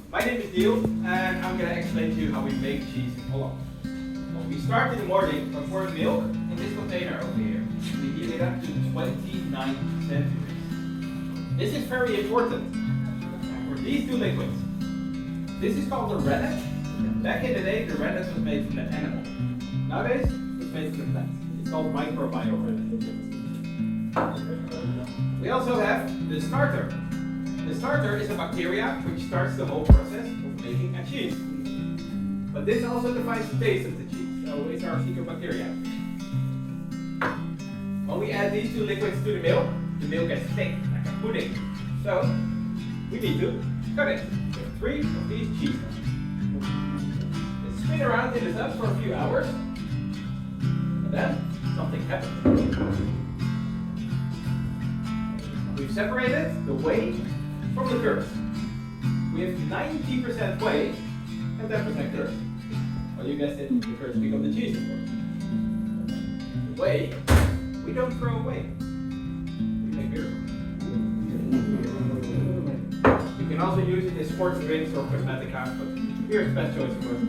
My name is Neil, and I'm going to explain to you how we make cheese in Holland. Well, we start in the morning by pouring milk in this container over here. We heat it up to 29 centimeters. This is very important for these two liquids. This is called the rennet. Back in the day, the rennet was made from the animal. Nowadays, it's made from the plant. It's called microbial rennet. We also have the starter. The starter is a bacteria which starts the whole process of making a cheese. But this also defines the taste of the cheese, so it's our secret bacteria. When we add these two liquids to the milk gets thick, like a pudding. So, we need to cut it with 3 of these cheese. Let's spin around in the tub for a few hours, and then something happens. We've separated the whey from the curds. We have 90% whey and 10% curds. Well, you guessed it, the curds become the cheese, of course. The whey, we don't throw away. We make beer from it. You can also use it in sports drinks or cosmetica, but beer is the best choice, of course.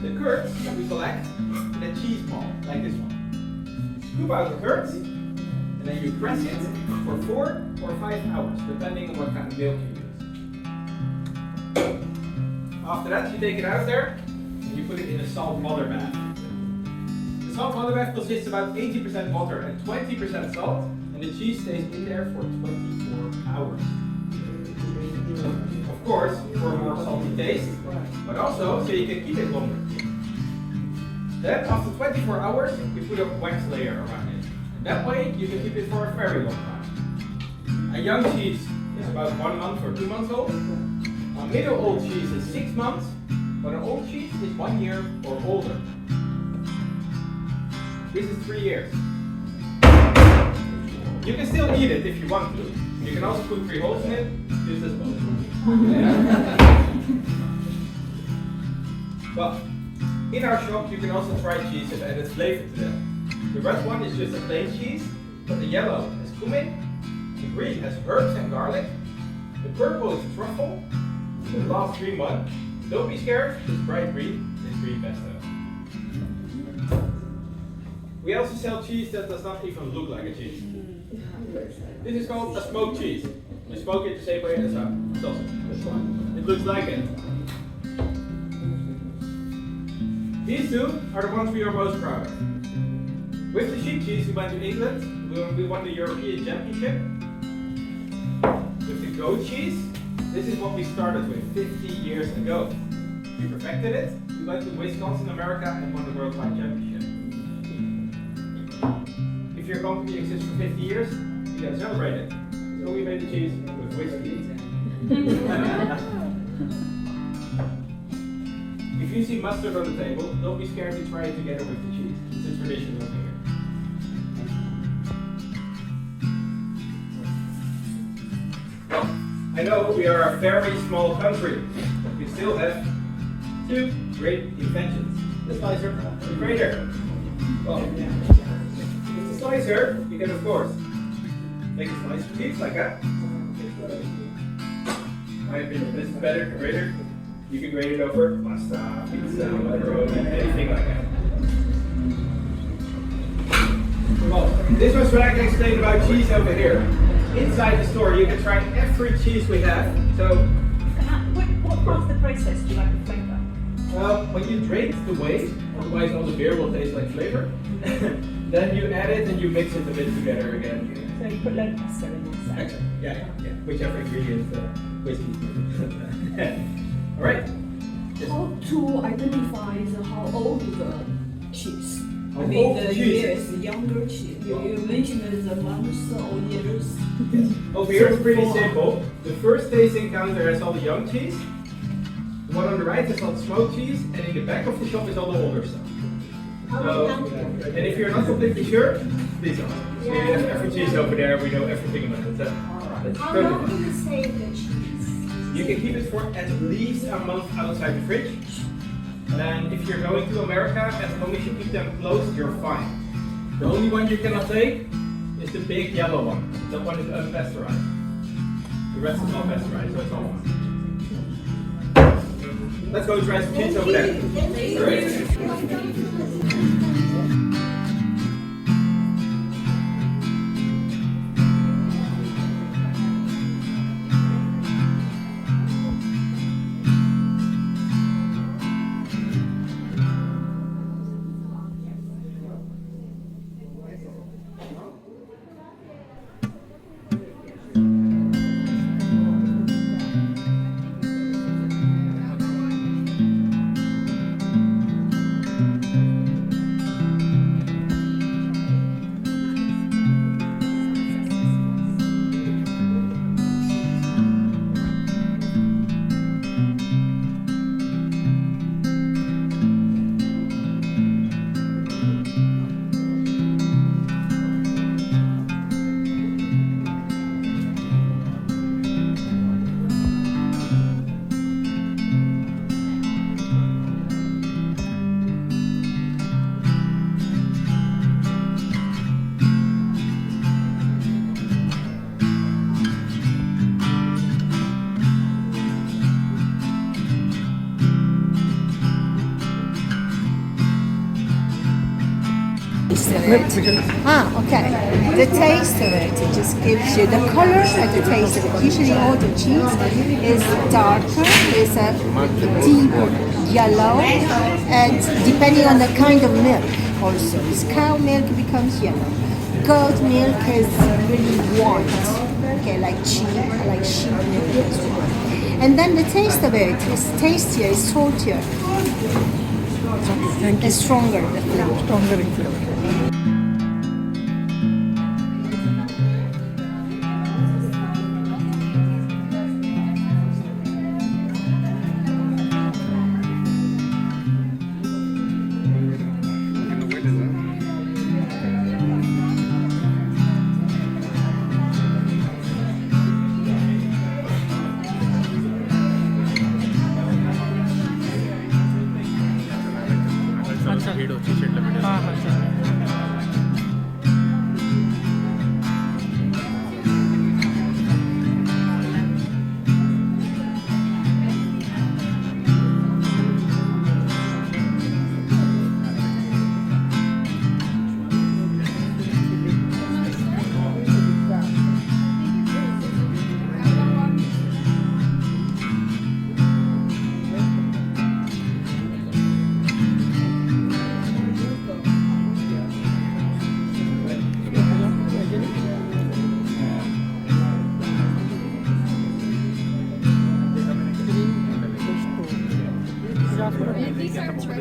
The curds that we select in a cheese ball, like this one. Scoop out the curds, and then you press it for 4 or 5 hours, depending on what kind of milk you use. After that, you take it out there and you put it in a salt water bath. The salt water bath consists about 80% water and 20% salt, and the cheese stays in there for 24 hours. Of course, for a more salty taste, but also so you can keep it longer. Then, after 24 hours, we put a wax layer around it. That way, you can keep it for a very long time. A young cheese is about 1 month or 2 months old. A middle-old cheese is 6 months, but an old cheese is 1 year or older. This is 3 years. You can still eat it if you want to. You can also put 3 holes in it, just as well. Well, in our shop, you can also try cheese and add flavor to them. The red one is just a plain cheese, but the yellow has cumin, the green has herbs and garlic, the purple is truffle, the last green one, don't be scared, it's bright green, it's green pesto. We also sell cheese that does not even look like a cheese. This is called a smoked cheese. You smoke it the same way as a sausage. It looks like it. These two are the ones we are most proud of. With the sheep cheese, we went to England. We won the European Championship. With the goat cheese, this is what we started with 50 years ago. We perfected it. We went to Wisconsin, America, and won the Worldwide Championship. If your company exists for 50 years, you gotta celebrate it. So we made the cheese with whiskey. If you see mustard on the table, don't be scared to try it together with the cheese. It's a tradition over here. I know we are a very small country, but we still have 2 great inventions. The slicer and the grater. Well, with the slicer, you can of course make a slice of cheese like that. My opinion, this is better, the grater. You can grate it over pasta, pizza, macaroni, anything like that. Well, this was what I can explain about cheese over here. Inside the store, you can try every cheese we have. So, what part of the process do you like the flavour? When you drain the whey, otherwise all the beer will taste like flavor. Then you add it and you mix it a bit together again. So you put load pesto in there. Exactly. Yeah. Whichever ingredient whiskey. All right. How to identify how old the cheese? How I mean old the cheese? years, the younger cheese. You mentioned the months or years. Yes. Over here it's pretty simple. The first tasting counter has all the young cheese. The one on the right is all the smoked cheese, and in the back of the shop is all the older stuff. So, and if you're not completely sure, please ask. We have every cheese over there. We know everything about it. That's How totally long fine. do you save the cheese? You can keep it for at least a month outside the fridge. And if you're going to America, as long as you keep them closed, you're fine. The only one you cannot take is the big yellow one. That one is unpasteurized. The rest is all pasteurized, so it's all one. Let's go try some cheese over there. Alright? Okay. The taste of it just gives you the color and the taste of it. Usually all the cheese is darker, is a deep yellow, and depending on the kind of milk also. If cow milk becomes yellow. Goat milk is really white. Okay, like sheep milk is white. And then the taste of it is tastier, it's saltier. It's stronger, the flavor. Stronger in flavor. हाँ हाँ sir.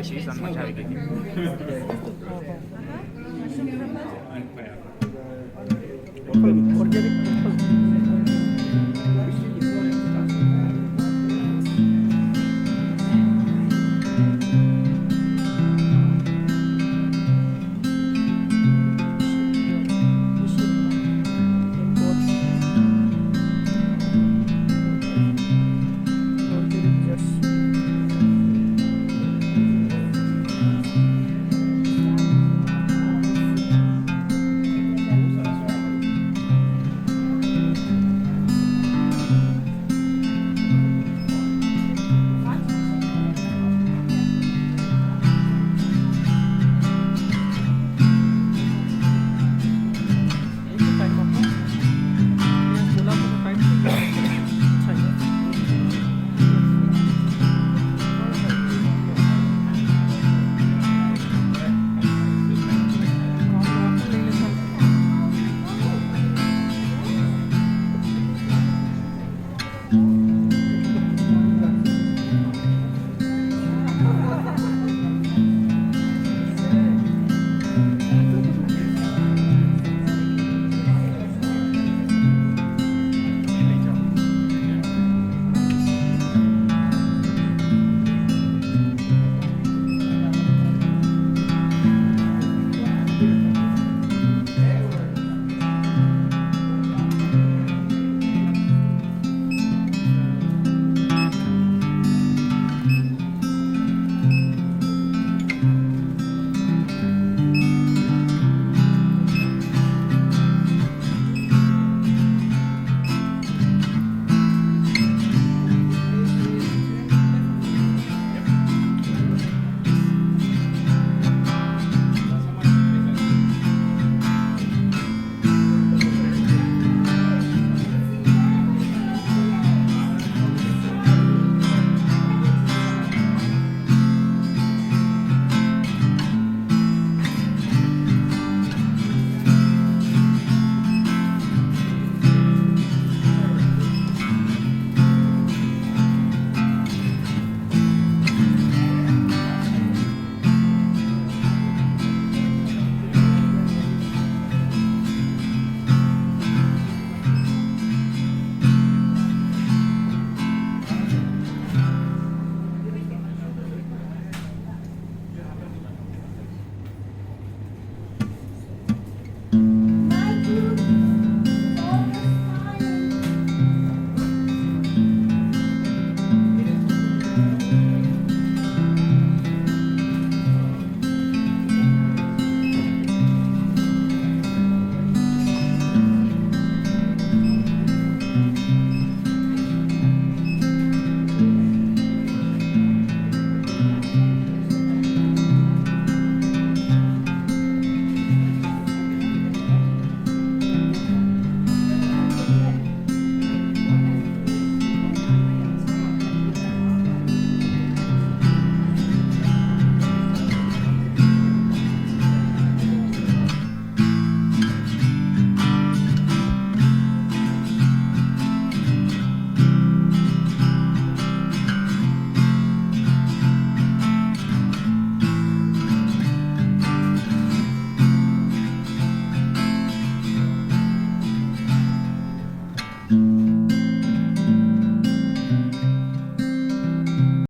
cheese on much heavy.